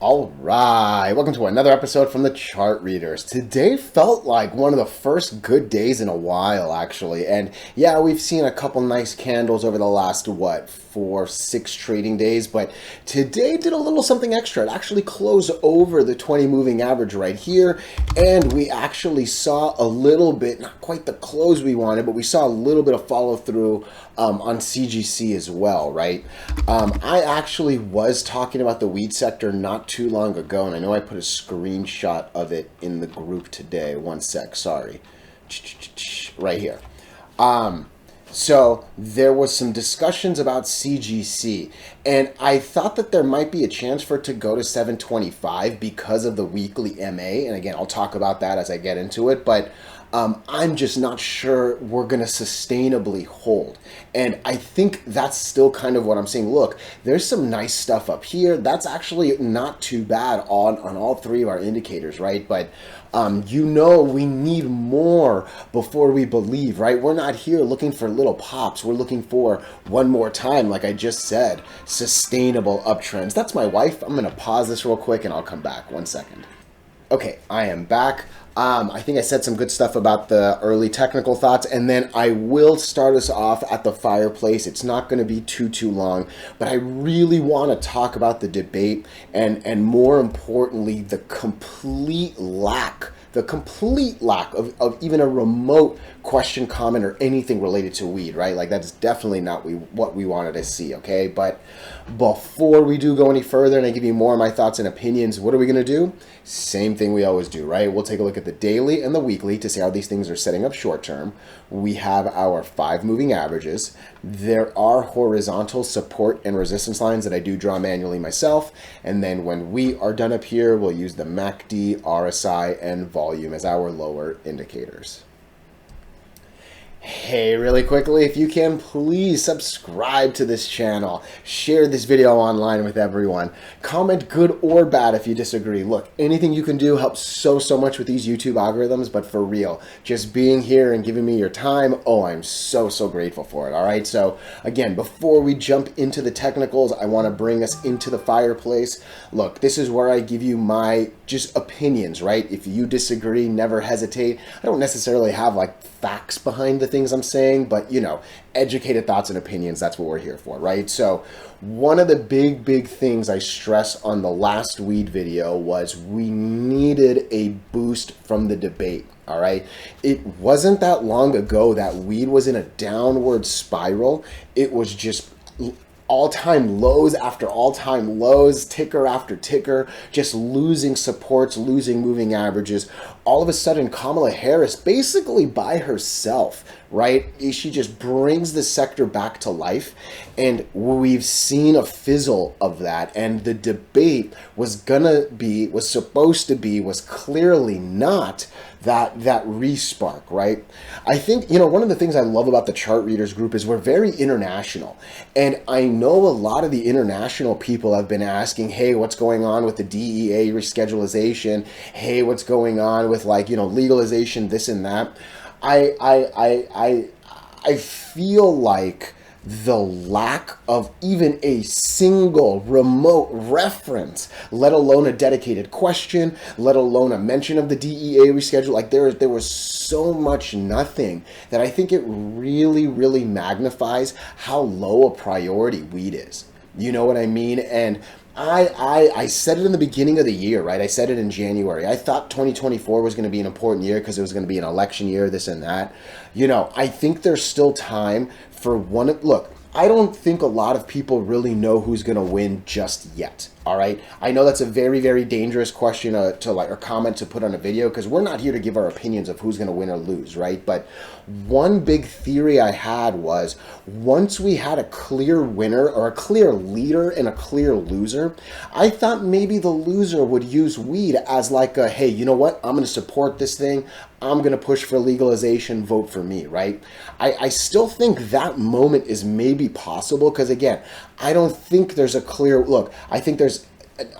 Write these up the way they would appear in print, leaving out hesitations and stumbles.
All right, welcome to another episode from the Chart Readers. Today felt like one of the first good days in a while, actually. And yeah, we've seen a couple nice candles over the last, 6 trading days. But today did a little something extra. It actually closed over the 20 moving average right here. And we actually saw a little bit, not quite the close we wanted, but we saw a little bit of follow through on CGC as well, right? I actually was talking about the wheat sector not too long ago, and I know I put a screenshot of it in the group today. One sec, sorry. Right here. So there was some discussions about CGC, and I thought that there might be a chance for it to go to 725 because of the weekly MA, and again, I'll talk about that as I get into it, but I'm just not sure we're going to sustainably hold. And I think that's still kind of what I'm saying. Look, there's some nice stuff up here. That's actually not too bad on all three of our indicators, right? But we need more before we believe, right? We're not here looking for little pops. We're looking for one more time, like I just said, sustainable uptrends. That's my wife. I'm going to pause this real quick and I'll come back. 1 second. Okay, I am back. I think I said some good stuff about the early technical thoughts, and then I will start us off at the fireplace. It's not going to be too long, but I really want to talk about the debate and more importantly, the complete lack of even a remote question, comment, or anything related to weed, right? Like that's definitely not what we wanted to see, okay? But before we do go any further and I give you more of my thoughts and opinions, what are we going to do? Same thing we always do, right? We'll take a look at the daily and the weekly to see how these things are setting up short term. We have our 5 moving averages. There are horizontal support and resistance lines that I do draw manually myself. And then when we are done up here, we'll use the MACD, RSI, and volume as our lower indicators. Hey, really quickly, if you can, please subscribe to this channel. Share this video online with everyone. Comment good or bad if you disagree. Look, anything you can do helps so much with these YouTube algorithms, but for real, just being here and giving me your time, I'm so grateful for it, all right? So, again, before we jump into the technicals, I want to bring us into the fireplace. Look, this is where I give you my just opinions, right? If you disagree, never hesitate. I don't necessarily have like facts behind the things I'm saying, but educated thoughts and opinions, that's what we're here for, right? So one of the big things I stressed on the last weed video was we needed a boost from the debate. All right. It wasn't that long ago that weed was in a downward spiral. It was just all-time lows after all-time lows, ticker after ticker, just losing supports, losing moving averages. All of a sudden, Kamala Harris, basically by herself, right? She just brings the sector back to life, and we've seen a fizzle of that. And the debate was supposed to be, was clearly not that re-spark, right? I think, one of the things I love about the Chart Readers group is we're very international. And I know a lot of the international people have been asking, hey, what's going on with the DEA reschedulization? Hey, what's going on with legalization, this and that? I feel like the lack of even a single remote reference, let alone a dedicated question, let alone a mention of the DEA reschedule, like there was so much nothing that I think it really magnifies how low a priority weed is. You know what I mean? And I said it in the beginning of the year, right? I said it in January. I thought 2024 was going to be an important year because it was going to be an election year, this and that. I think there's still time for one. Look, I don't think a lot of people really know who's going to win just yet. All right. I know that's a very dangerous question or comment to put on a video because we're not here to give our opinions of who's going to win or lose, right? But one big theory I had was once we had a clear winner or a clear leader and a clear loser, I thought maybe the loser would use weed as like a, hey, you know what? I'm going to support this thing. I'm going to push for legalization, vote for me, right? I still think that moment is maybe possible because, again, I don't think there's a clear look. I think there's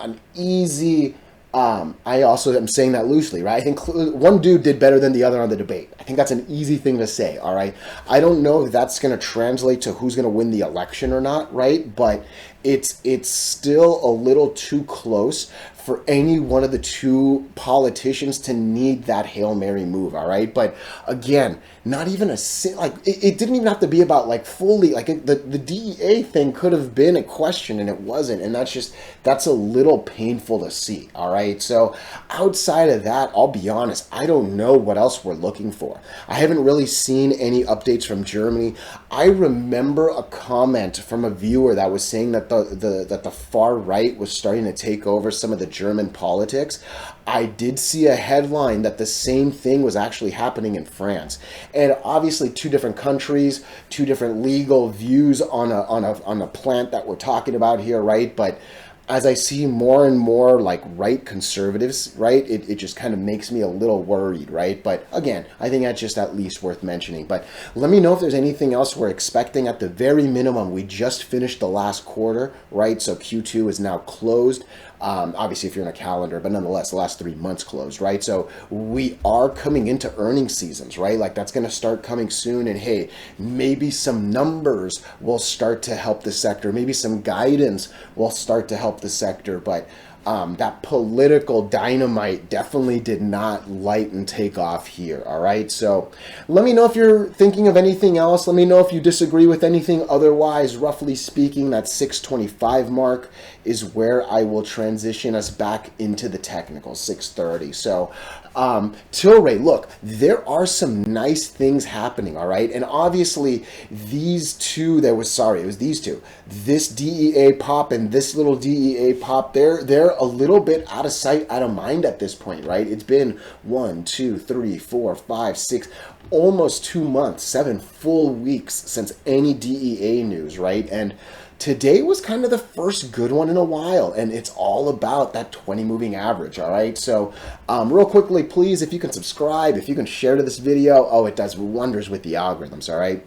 an easy I also am saying that loosely, right? I think one dude did better than the other on the debate. I think that's an easy thing to say, all right? I don't know if that's going to translate to who's going to win the election or not, right? But it's still a little too close for any one of the two politicians to need that Hail Mary move, all right? But again, not even it didn't even have to be about like fully, like the DEA thing could have been a question and it wasn't, and that's a little painful to see, all right? So outside of that, I'll be honest, I don't know what else we're looking for. I haven't really seen any updates from Germany. I remember a comment from a viewer that was saying that the far right was starting to take over some of the German politics. I did see a headline that the same thing was actually happening in France. And obviously two different countries, two different legal views on a plant that we're talking about here, right? But as I see more and more like right conservatives, right, it just kind of makes me a little worried, right? But again, I think that's just at least worth mentioning. But let me know if there's anything else we're expecting. At the very minimum, we just finished the last quarter, right? So Q2 is now closed. Obviously, if you're in a calendar, but nonetheless, the last 3 months closed, right? So we are coming into earnings seasons, right? Like that's going to start coming soon. And hey, maybe some numbers will start to help the sector. Maybe some guidance will start to help the sector. But that political dynamite definitely did not light and take off here, all right? So let me know if you're thinking of anything else. Let me know if you disagree with anything. Otherwise, roughly speaking, that 625 mark is where I will transition us back into the technical, 630. So Tilray, look, there are some nice things happening, all right? And obviously, these two, it was these two. This DEA pop and this little DEA pop, they're a little bit out of sight, out of mind at this point, right? It's been 1, 2, 3, 4, 5, 6, almost 2 months, 7 full weeks since any DEA news, right? And today was kind of the first good one in a while, and it's all about that 20 moving average, all right? So real quickly, please, if you can subscribe, if you can share to this video, oh, it does wonders with the algorithms, all right?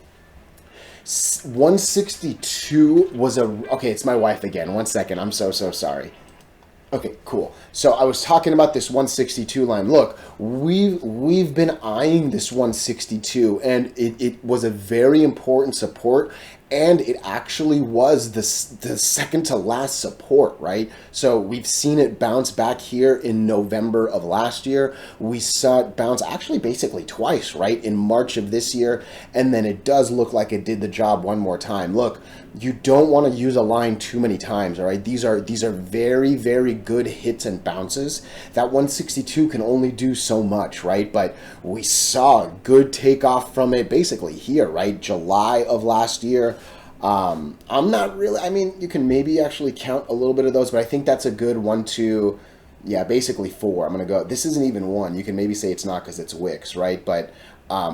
162 was okay, it's my wife again. 1 second, I'm so sorry. Okay, cool. So I was talking about this 162 line. Look, we've been eyeing this 162, and it was a very important support, and it actually was the second to last support, right? So we've seen it bounce back here in November of last year. We saw it bounce actually basically twice, right? In March of this year, and then it does look like it did the job one more time. Look, you don't want to use a line too many times, all right? These are very, very good hits and bounces. That 162 can only do so much, right? But we saw a good takeoff from it basically here, right? July of last year. I'm not really, I mean, you can maybe actually count a little bit of those, but I think that's a good 1, 2, yeah, basically 4. I'm going to go, this isn't even 1. You can maybe say it's not because it's wicks, right? But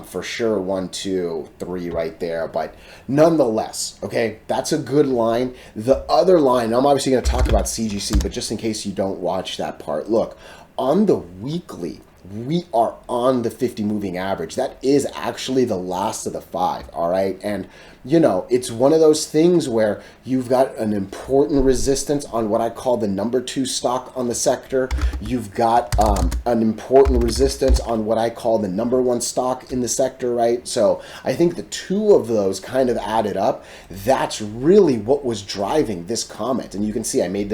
for sure 1, 2, 3 right there. But nonetheless, okay, that's a good line. The other line, I'm obviously going to talk about CGC, but just in case you don't watch that part, look, on the weekly, we are on the 50 moving average. That is actually the last of the 5, all right? And, you know, it's one of those things where you've got an important resistance on what I call the number 2 stock on the sector. You've got an important resistance on what I call the number 1 stock in the sector, right? So I think the two of those kind of added up. That's really what was driving this comment. And you can see I made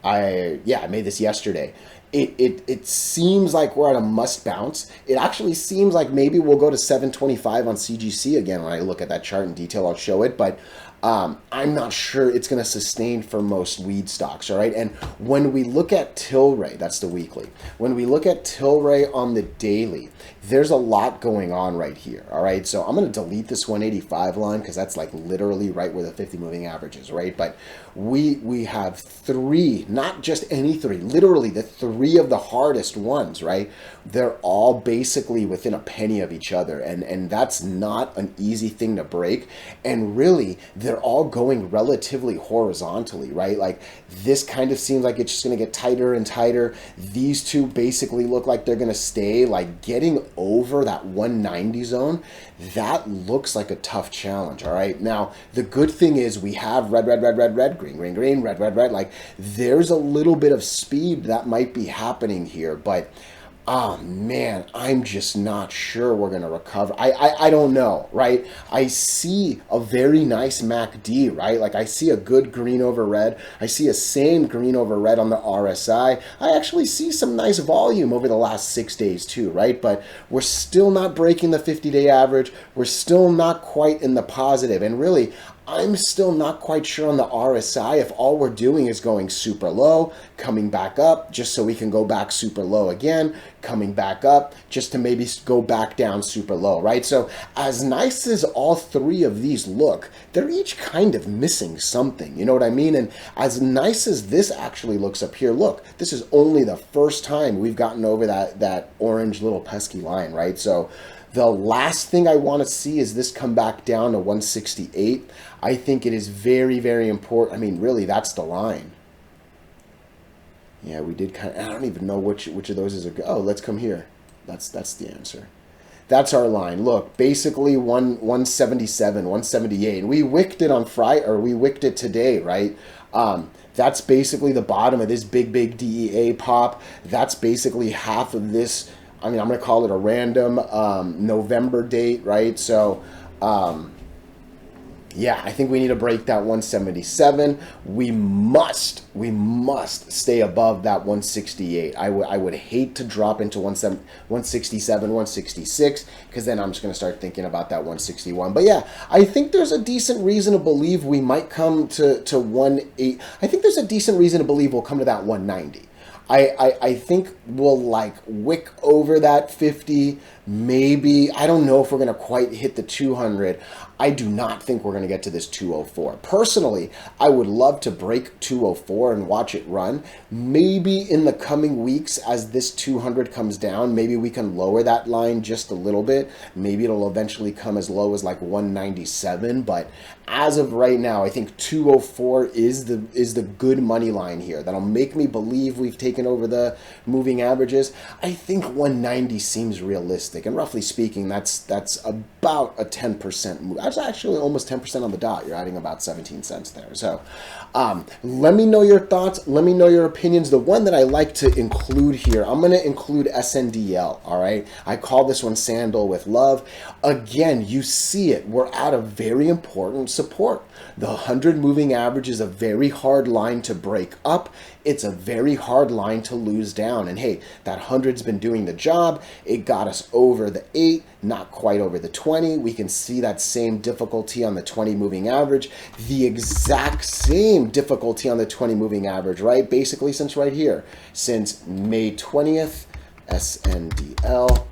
I made this yesterday. It seems like we're at a must bounce. It actually seems like maybe we'll go to 725 on CGC again. When I look at that chart in detail, I'll show it. But I'm not sure it's going to sustain for most weed stocks, all right? And when we look at Tilray, that's the weekly. When we look at Tilray on the daily, there's a lot going on right here, all right? So I'm going to delete this 185 line because that's like literally right where the 50 moving average is, right? But we have 3, not just any 3, literally the 3 of the hardest ones, right? They're all basically within a penny of each other, and that's not an easy thing to break. And really, they're all going relatively horizontally, right? Like this kind of seems like it's just going to get tighter and tighter. These two basically look like they're going to stay, like getting over that 190 zone. That looks like a tough challenge, all right? Now, the good thing is we have red, red, red, red, red, green, green, green, red, red, red. Like there's a little bit of speed that might be happening here, but oh man, I'm just not sure we're going to recover. I don't know, right? I see a very nice MACD, right? Like I see a good green over red. I see a same green over red on the RSI. I actually see some nice volume over the last 6 days too, right? But we're still not breaking the 50-day average. We're still not quite in the positive. And really, I'm still not quite sure on the RSI if all we're doing is going super low, coming back up just so we can go back super low again, coming back up just to maybe go back down super low, right? So as nice as all three of these look, they're each kind of missing something, you know what I mean? And as nice as this actually looks up here, look, this is only the first time we've gotten over that orange little pesky line, right? So the last thing I want to see is this come back down to 168. I think it is very, very important. I mean, really, that's the line. Yeah, we did kind of, I don't even know which of those is a go. Oh, let's come here. That's the answer. That's our line. Look, basically 177, 178. We wicked it on Friday, or we wicked it today, right? That's basically the bottom of this big DEA pop. That's basically half of this. I mean, I'm going to call it a random November date, right? So, yeah, I think we need to break that 177. We must stay above that 168. I would hate to drop into 167, 166, because then I'm just going to start thinking about that 161. But yeah, I think there's a decent reason to believe we might come to 18. I think there's a decent reason to believe we'll come to that 190. I think we'll like wick over that 50, maybe. I don't know if we're going to quite hit the 200. I do not think we're going to get to this 204. Personally, I would love to break 204 and watch it run. Maybe in the coming weeks as this 200 comes down, maybe we can lower that line just a little bit. Maybe it'll eventually come as low as like 197. But as of right now, I think 204 is the good money line here. That'll make me believe we've taken over the moving averages. I think 190 seems realistic. And roughly speaking, that's about a 10% move. That's actually almost 10% on the dot. You're adding about 17 cents there. So let me know your thoughts. Let me know your opinions. The one that I like to include here, I'm going to include SNDL, all right? I call this one Sandal with Love. Again, you see it. We're at a very important support. The 100 moving average is a very hard line to break up. It's a very hard line to lose down. And hey, that 100's been doing the job. It got us over the 8, not quite over the 20. We can see that same difficulty on the 20 moving average, the exact same difficulty on the 20 moving average, right? Basically since right here, since May 20th, SNDL,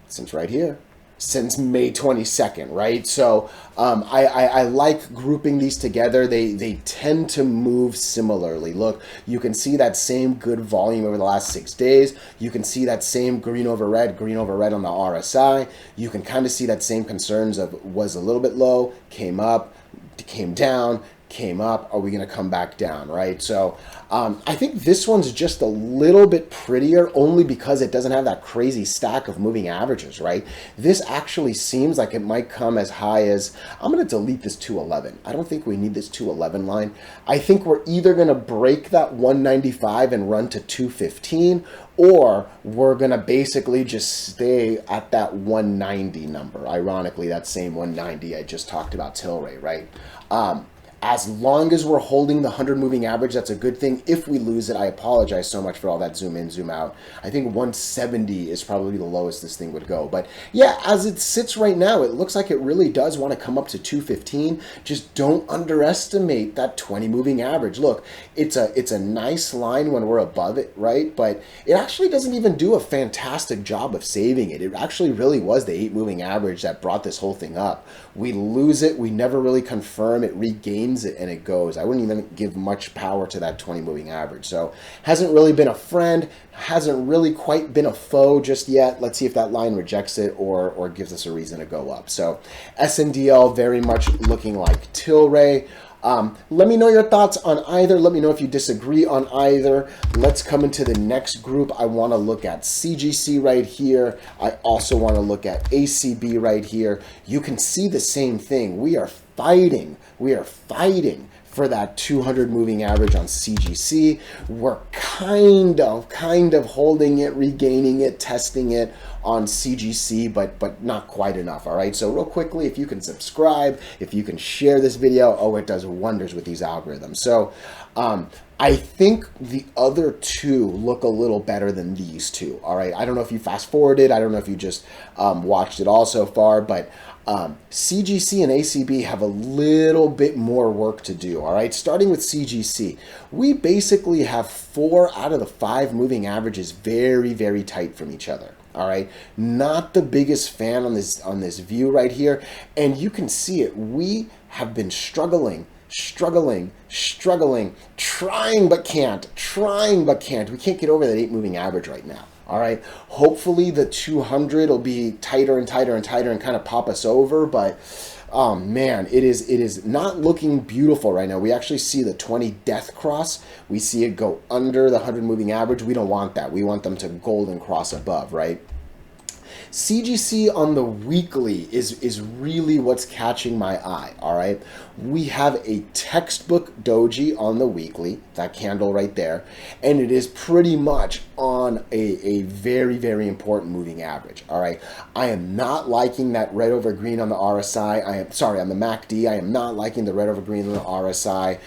since right here, since May 22nd, right? So I like grouping these together. They tend to move similarly. Look, you can see that same good volume over the last 6 days. You can see that same green over red on the RSI. You can kind of see that same concerns of was a little bit low, came up, came down, came up. Are we going to come back down, right? So I think this one's just a little bit prettier only because it doesn't have that crazy stack of moving averages, right? This actually seems like it might come as high as, I'm going to delete this 211. I don't think we need this 211 line. I think we're either going to break that 195 and run to 215, or we're going to basically just stay at that 190 number. Ironically, that same 190 I just talked about TLRY, right? As long as we're holding the 100 moving average, that's a good thing. If we lose it, I apologize so much for all that zoom in, zoom out. I think 170 is probably the lowest this thing would go. But yeah, as it sits right now, it looks like it really does want to come up to 215. Just don't underestimate that 20 moving average. Look, it's a nice line when we're above it, right? But it actually doesn't even do a fantastic job of saving it. It actually really was the 8 moving average that brought this whole thing up. We lose it. We never really confirm. It regains it and it goes. I wouldn't even give much power to that 20 moving average. So hasn't really been a friend, hasn't really quite been a foe just yet. Let's see if that line rejects it or gives us a reason to go up. So SNDL very much looking like TLRY. Let me know your thoughts on either. Let me know if you disagree on either. Let's come into the next group. I want to look at CGC right here. I also want to look at ACB right here. You can see the same thing. We are fighting for that 200 moving average on CGC. We're kind of holding it, regaining it, testing it on CGC, but not quite enough. All right, so real quickly, if you can subscribe, if you can share this video, oh, it does wonders with these algorithms. So I think the other two look a little better than these two. All right, I don't know if you fast forwarded, I don't know if you just watched it all so far, but CGC and ACB have a little bit more work to do. All right, starting with CGC, we basically have 4 out of the 5 moving averages very tight from each other. All right, not the biggest fan on this view right here, and you can see it. We have been struggling, trying but can't. We can't get over that 8 moving average right now. All right, hopefully the 200 will be tighter and kind of pop us over, but oh man, it is not looking beautiful right now. We actually see the 20 death cross. We see it go under the 100 moving average. We don't want that. We want them to golden cross above, right? CGC on the weekly is really what's catching my eye, all right? We have a textbook doji on the weekly, that candle right there, and it is pretty much on a very important moving average, all right? I am not liking that red over green on the RSI. On the MACD. I am not liking the red over green on the RSI.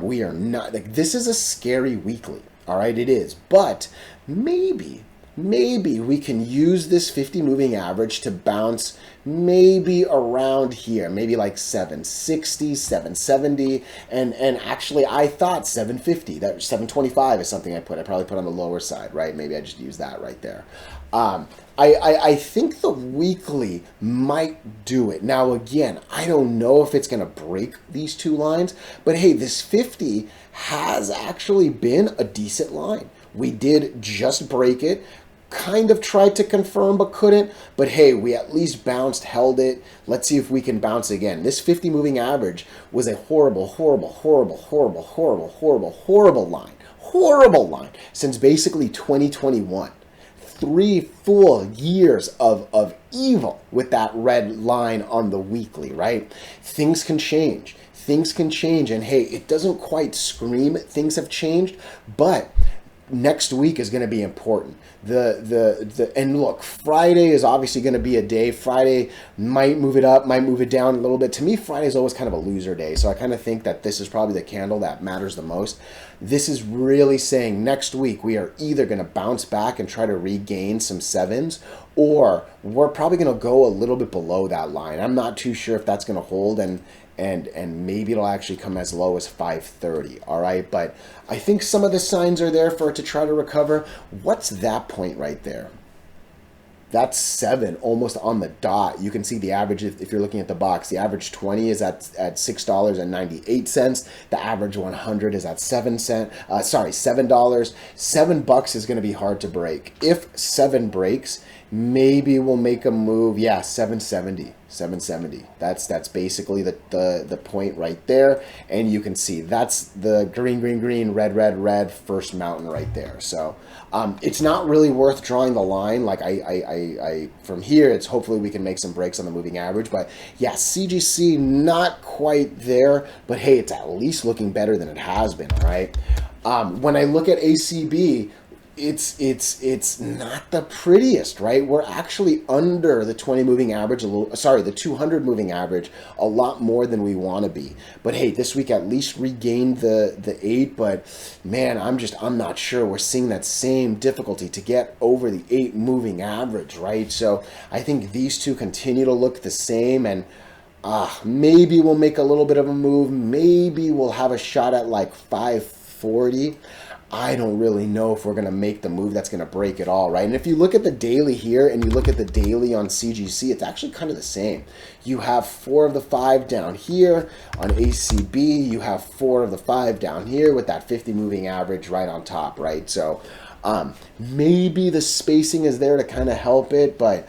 We are not, like, this is a scary weekly, all right? It is, but maybe we can use this 50 moving average to bounce maybe around here, maybe like 760, 770, and actually I thought 750, that 725 is something I probably put on the lower side, right? Maybe I just use that right there. I think the weekly might do it. Now again, I don't know if it's going to break these two lines, but hey, this 50 has actually been a decent line. We did just break it, kind of tried to confirm but couldn't, but hey, we at least bounced, held it. Let's see if we can bounce again. This 50 moving average was a horrible line since basically 2021. 3 full years of evil with that red line on the weekly, right? Things can change, and hey, it doesn't quite scream things have changed, but next week is going to be important. And look, Friday is obviously going to be a day. Friday might move it up, might move it down a little bit. To me, Friday is always kind of a loser day, so I kind of think that this is probably the candle that matters the most. This is really saying next week we are either going to bounce back and try to regain some 7s, or we're probably going to go a little bit below that line. I'm not too sure if that's going to hold, and maybe it'll actually come as low as 530, all right? But I think some of the signs are there for it to try to recover. What's that point right there? That's 7, almost on the dot. You can see the average, if you're looking at the box, the average 20 is at $6.98. The average 100 is at $7. $7 is going to be hard to break. If 7 breaks, maybe we'll make a move. Yeah, 770. That's basically the point right there, and you can see that's the green, red first mountain right there. So it's not really worth drawing the line. Like I from here, it's hopefully we can make some breaks on the moving average. But yeah, CGC not quite there, but hey, it's at least looking better than it has been. Right? When I look at ACB, it's not the prettiest, right? We're actually under the 20 moving average, the 200 moving average a lot more than we want to be. But hey, this week at least regained the 8, but man, I'm not sure we're seeing that same difficulty to get over the 8 moving average, right? So I think these two continue to look the same, and maybe we'll make a little bit of a move. Maybe we'll have a shot at like 540. I don't really know if we're going to make the move that's going to break it all, right? And if you look at the daily here and you look at the daily on CGC, it's actually kind of the same. You have 4 of the 5 down here. On ACB, you have 4 of the 5 down here with that 50 moving average right on top, right? So maybe the spacing is there to kind of help it, but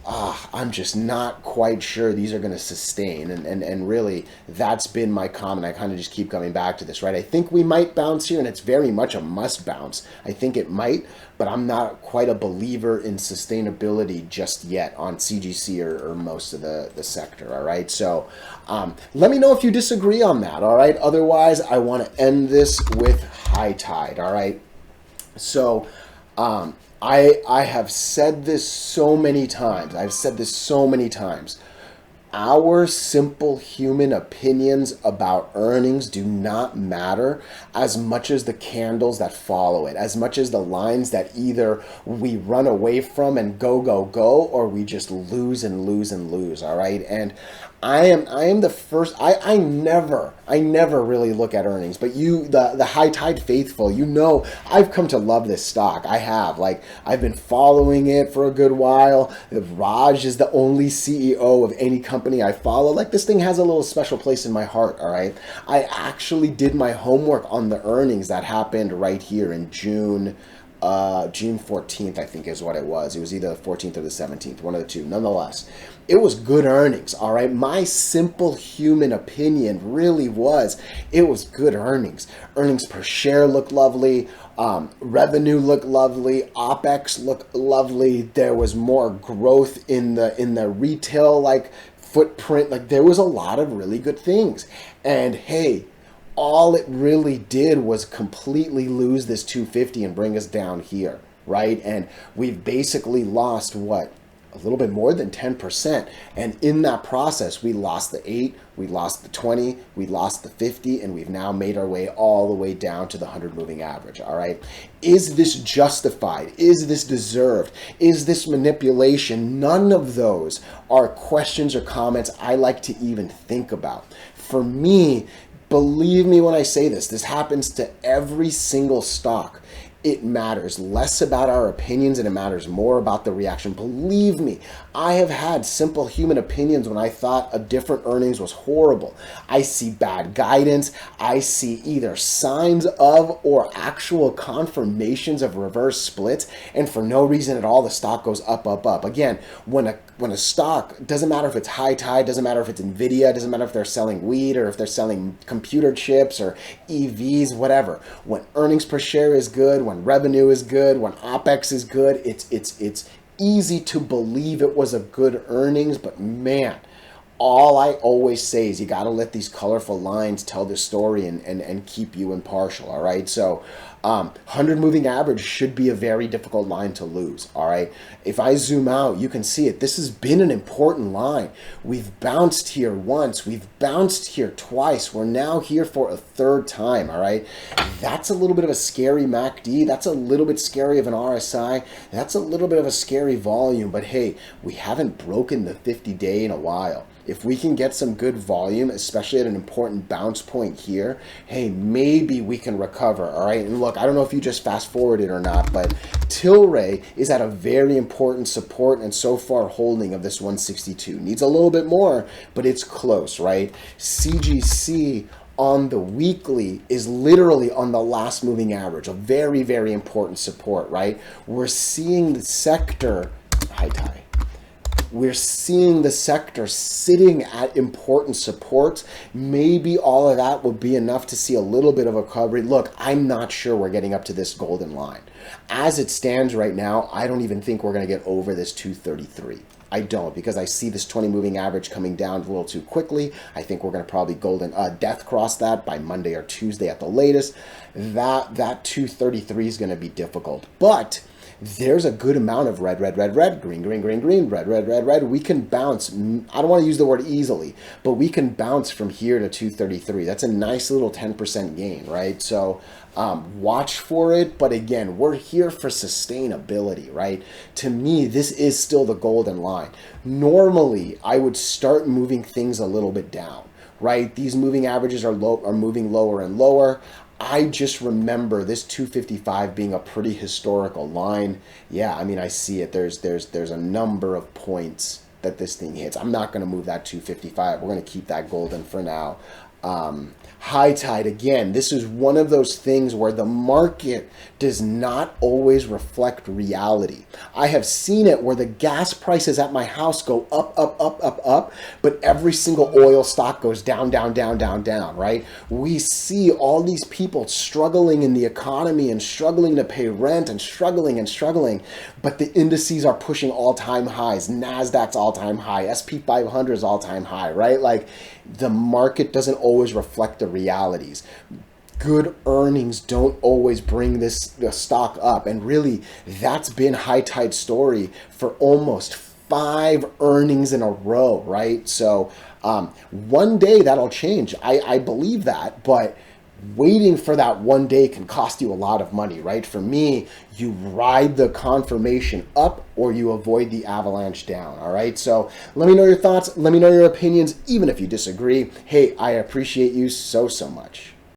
I'm just not quite sure these are going to sustain. And really, that's been my comment. I kind of just keep coming back to this, right? I think we might bounce here, and it's very much a must bounce. I think it might, but I'm not quite a believer in sustainability just yet on CGC or most of the sector, all right? So let me know if you disagree on that, all right? Otherwise, I want to end this with high tide, all right? So I have said this so many times. I've said this so many times. Our simple human opinions about earnings do not matter as much as the candles that follow it, as much as the lines that either we run away from and go, or we just lose and lose and lose, all right? And I am the first. I never really look at earnings, but the high tide faithful, I've come to love this stock. I have. Like, I've been following it for a good while. Raj is the only CEO of any company I follow. Like, this thing has a little special place in my heart, all right? I actually did my homework on the earnings that happened right here in June 14th, I think is what it was. It was either the 14th or the 17th, one of the two. Nonetheless, it was good earnings, all right? My simple human opinion really was, it was good earnings. Earnings per share looked lovely. Revenue looked lovely. OpEx looked lovely. There was more growth in the retail, like, footprint. Like, there was a lot of really good things. And hey, all it really did was completely lose this 250 and bring us down here, right? And we've basically lost what? A little bit more than 10%. And in that process, we lost the 8, we lost the 20, we lost the 50, and we've now made our way all the way down to the 100 moving average, all right? Is this justified? Is this deserved? Is this manipulation? None of those are questions or comments I like to even think about. For me, believe me when I say this, this happens to every single stock. It matters less about our opinions and it matters more about the reaction. Believe me, I have had simple human opinions when I thought a different earnings was horrible. I see bad guidance. I see either signs of or actual confirmations of reverse splits, and for no reason at all, the stock goes up, up, up. Again, when a stock, doesn't matter if it's high tide, doesn't matter if it's Nvidia, doesn't matter if they're selling weed or if they're selling computer chips or EVs, whatever. When earnings per share is good, when revenue is good, when OpEx is good, it's easy to believe it was a good earnings, but man, all I always say is you got to let these colorful lines tell the story and keep you impartial, all right? So 100 moving average should be a very difficult line to lose, all right? If I zoom out, you can see it. This has been an important line. We've bounced here once. We've bounced here twice. We're now here for a third time, all right? That's a little bit of a scary MACD. That's a little bit scary of an RSI. That's a little bit of a scary volume, but hey, we haven't broken the 50-day in a while. If we can get some good volume, especially at an important bounce point here, hey, maybe we can recover, all right? And look, I don't know if you just fast forwarded or not, but TLRY is at a very important support and so far holding of this 162. Needs a little bit more, but it's close, right? CGC on the weekly is literally on the last moving average, a very, very important support, right? We're seeing the sector, high tide. We're seeing the sector sitting at important supports. Maybe all of that will be enough to see a little bit of a recovery. Look, I'm not sure we're getting up to this golden line. As it stands right now, I don't even think we're going to get over this 233. I don't, because I see this 20 moving average coming down a little too quickly. I think we're going to probably death cross that by Monday or Tuesday at the latest. That 233 is going to be difficult. But there's a good amount of red, red, red, red, green, green, green, green, red, red, red, red. We can bounce. I don't want to use the word easily, but we can bounce from here to 233. That's a nice little 10% gain, right? So watch for it. But again, we're here for sustainability, right? To me, this is still the golden line. Normally, I would start moving things a little bit down, right? These moving averages are moving lower and lower. I just remember this 255 being a pretty historical line. Yeah, I mean, I see it. There's a number of points that this thing hits. I'm not going to move that 255. We're going to keep that golden for now. High tide, again, this is one of those things where the market does not always reflect reality. I have seen it where the gas prices at my house go up, up, up, up, up, but every single oil stock goes down, down, down, down, down, right? We see all these people struggling in the economy and struggling to pay rent and struggling, but the indices are pushing all-time highs. NASDAQ's all-time high, SP 500 is all-time high, right? Like, the market doesn't always reflect the realities. Good earnings don't always bring the stock up, and really that's been High Tide story for almost 5 earnings in a row, right? So one day that'll change. I believe that, but waiting for that one day can cost you a lot of money, right? For me, you ride the confirmation up or you avoid the avalanche down, all right? So let me know your thoughts. Let me know your opinions, even if you disagree. Hey, I appreciate you so much.